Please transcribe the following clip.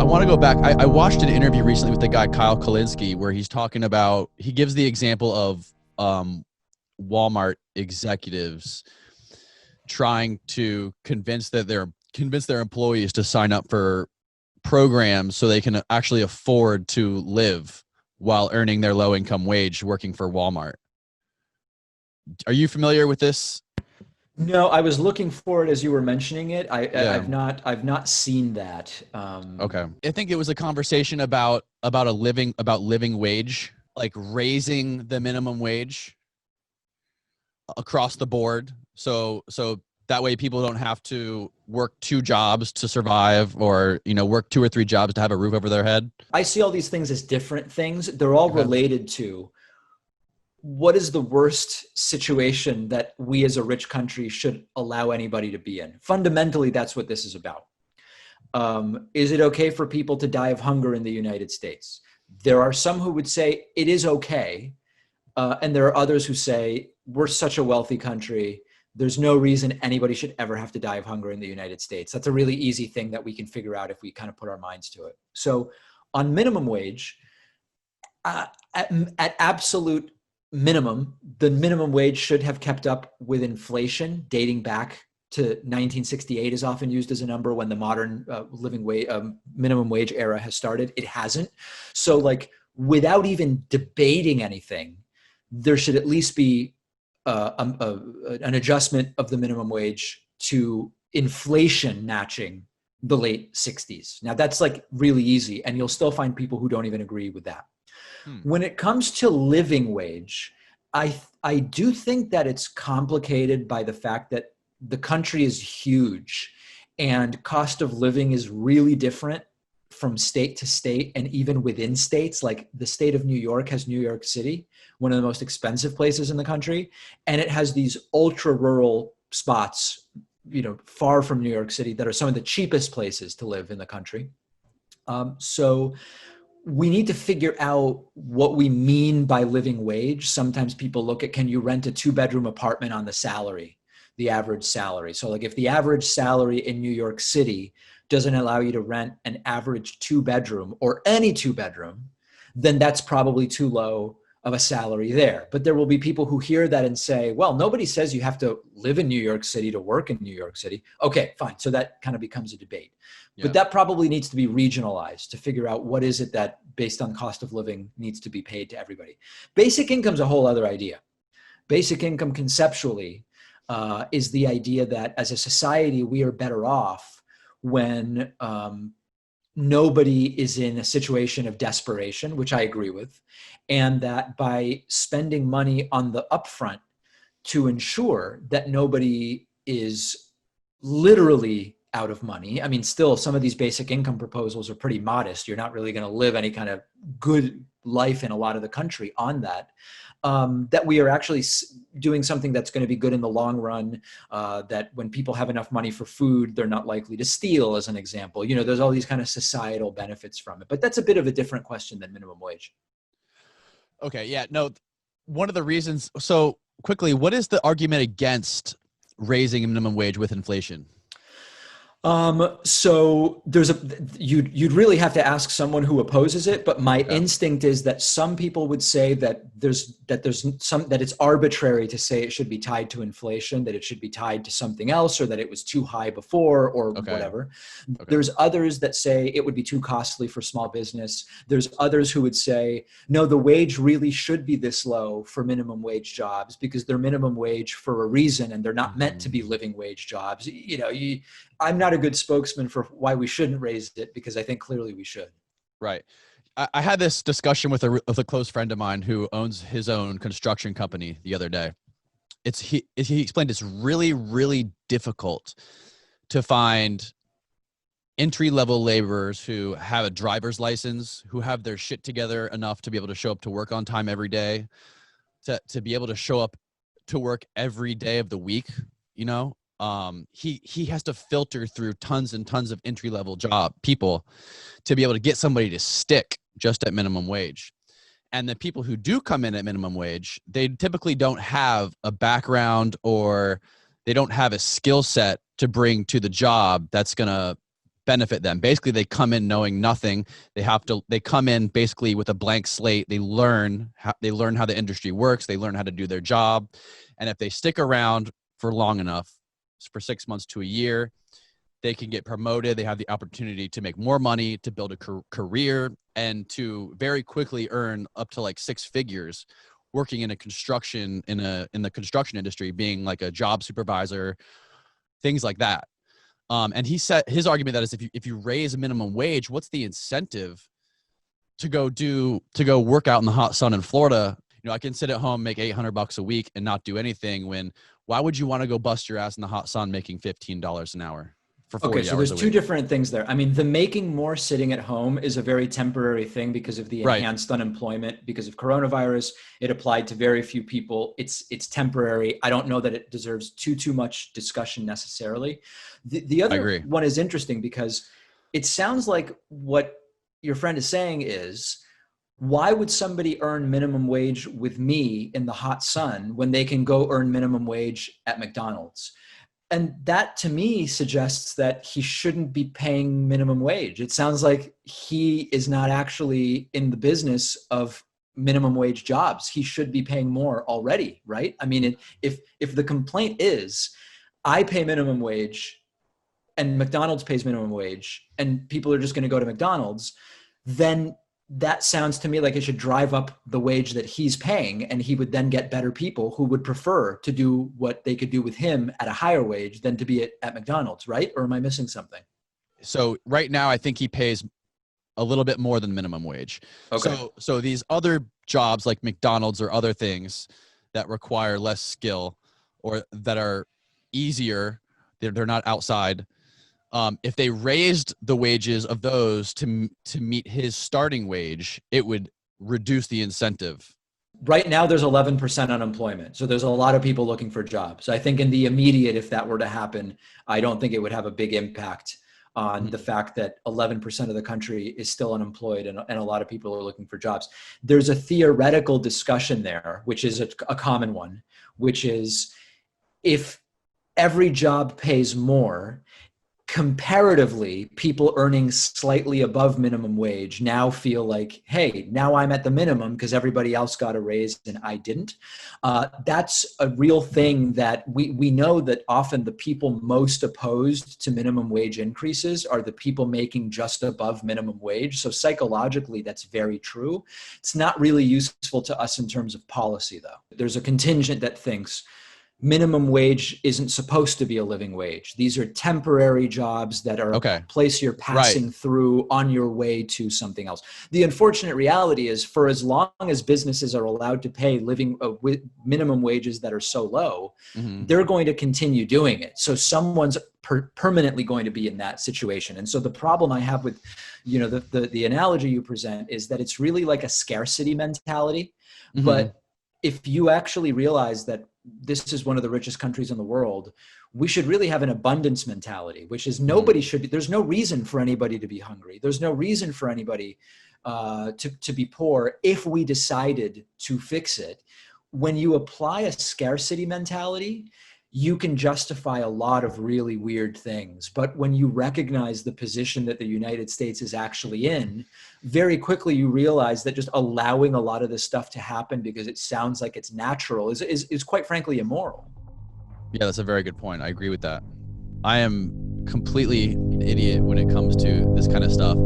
want to go back. I watched an interview recently with the guy Kyle Kalinske where he's talking about, he gives the example of Walmart executives trying to convince their employees to sign up for programs so they can actually afford to live while earning their low income wage working for Walmart. Are you familiar with this? No, I was looking for it as you were mentioning it. Yeah. I've not seen that. Okay. I think it was a conversation about living wage, like raising the minimum wage across the board. So that way people don't have to work two jobs to survive, or, work two or three jobs to have a roof over their head. I see all these things as different things. They're all Okay. related to what is the worst situation that we as a rich country should allow anybody to be in. Fundamentally, that's what this is about. Is it okay for people to die of hunger in the United States? There are some who would say it is okay. And there are others who say we're such a wealthy country. There's no reason anybody should ever have to die of hunger in the United States. That's a really easy thing that we can figure out if we kind of put our minds to it. So on minimum wage, at absolute minimum, the minimum wage should have kept up with inflation dating back to 1968 is often used as a number when the modern minimum wage era has started. It hasn't. So like without even debating anything, there should at least be an adjustment of the minimum wage to inflation matching the late 60s. Now that's like really easy, and you'll still find people who don't even agree with that. When it comes to living wage, I do think that it's complicated by the fact that the country is huge and cost of living is really different from state to state and even within states. Like the state of New York has New York City, one of the most expensive places in the country, and it has these ultra rural spots, far from New York City, that are some of the cheapest places to live in the country. So we need to figure out what we mean by living wage. Sometimes people look at, can you rent a 2-bedroom apartment on the salary, the average salary? So like if the average salary in New York City doesn't allow you to rent an average 2-bedroom or any 2-bedroom, then that's probably too low of a salary there. But there will be people who hear that and say, well, nobody says you have to live in New York City to work in New York City. Okay, fine. So that kind of becomes a debate. Yeah. But that probably needs to be regionalized to figure out what is it that based on cost of living needs to be paid to everybody. Basic income is a whole other idea. Basic income conceptually is the idea that as a society, we are better off when nobody is in a situation of desperation, which I agree with, and that by spending money on the upfront to ensure that nobody is literally out of money. I mean, still, some of these basic income proposals are pretty modest. You're not really going to live any kind of good life in a lot of the country on that. That we are actually doing something that's going to be good in the long run, that when people have enough money for food, they're not likely to steal, as an example. There's all these kind of societal benefits from it. But that's a bit of a different question than minimum wage. Okay, yeah, no, one of the reasons, so quickly, what is the argument against raising a minimum wage with inflation? So you'd really have to ask someone who opposes it, but my instinct is that some people would say that it's arbitrary to say it should be tied to inflation, that it should be tied to something else, or that it was too high before, or whatever. There's others that say it would be too costly for small business. There's others who would say, no, the wage really should be this low for minimum wage jobs because they're minimum wage for a reason and they're not meant to be living wage jobs. I'm not a good spokesman for why we shouldn't raise it because I think clearly we should. Right. I had this discussion with a close friend of mine who owns his own construction company the other day. He explained it's really, really difficult to find entry-level laborers who have a driver's license, who have their shit together enough to be able to show up to work on time every day, to be able to show up to work every day of the week, he has to filter through tons and tons of entry-level job people to be able to get somebody to stick just at minimum wage. And the people who do come in at minimum wage, they typically don't have a background or they don't have a skill set to bring to the job that's going to benefit them. Basically, they come in knowing nothing. They come in basically with a blank slate. They learn how the industry works. They learn how to do their job. And if they stick around for long enough, for 6 months to a year, they can get promoted. They have the opportunity to make more money, to build a career, and to very quickly earn up to like 6 figures working in the construction industry, being like a job supervisor, things like that. And he said his argument that is if you raise minimum wage, what's the incentive to go work out in the hot sun in Florida? You know, I can sit at home, make $800 a week and not do anything. Why would you want to go bust your ass in the hot sun making $15 an hour for 40 Okay, so hours there's a two week? different things there. I mean, the making more sitting at home is a very temporary thing because of the Right. enhanced unemployment, because of coronavirus. It applied to very few people. It's temporary. I don't know that it deserves too much discussion necessarily. The I other agree. one is interesting because it sounds like what your friend is saying is, why would somebody earn minimum wage with me in the hot sun when they can go earn minimum wage at McDonald's? And that to me suggests that he shouldn't be paying minimum wage. It sounds like he is not actually in the business of minimum wage jobs. He should be paying more already, right? I mean, if the complaint is, I pay minimum wage and McDonald's pays minimum wage and people are just going to go to McDonald's, then that sounds to me like it should drive up the wage that he's paying, and he would then get better people who would prefer to do what they could do with him at a higher wage than to be at McDonald's, right? Or am I missing something? So right now, I think he pays a little bit more than minimum wage. Okay. So these other jobs like McDonald's or other things that require less skill or that are easier, they're not outside. If they raised the wages of those to meet his starting wage, it would reduce the incentive. Right now, there's 11% unemployment. So there's a lot of people looking for jobs. I think in the immediate, if that were to happen, I don't think it would have a big impact on the fact that 11% of the country is still unemployed and a lot of people are looking for jobs. There's a theoretical discussion there, which is a common one, which is if every job pays more, comparatively, people earning slightly above minimum wage now feel like, hey, now I'm at the minimum because everybody else got a raise and I didn't. That's a real thing that we know that often the people most opposed to minimum wage increases are the people making just above minimum wage. So psychologically, that's very true. It's not really useful to us in terms of policy, though. There's a contingent that thinks minimum wage isn't supposed to be a living wage. These are temporary jobs that are a place you're passing through on your way to something else. The unfortunate reality is, for as long as businesses are allowed to pay minimum wages that are so low, they're going to continue doing it. So someone's permanently going to be in that situation. And so the problem I have with, the analogy you present is that it's really like a scarcity mentality. But if you actually realize that this is one of the richest countries in the world, we should really have an abundance mentality, which is there's no reason for anybody to be hungry. There's no reason for anybody to be poor if we decided to fix it. When you apply a scarcity mentality, you can justify a lot of really weird things. But when you recognize the position that the United States is actually in, very quickly you realize that just allowing a lot of this stuff to happen because it sounds like it's natural is quite frankly immoral. Yeah, that's a very good point. I agree with that. I am completely an idiot when it comes to this kind of stuff.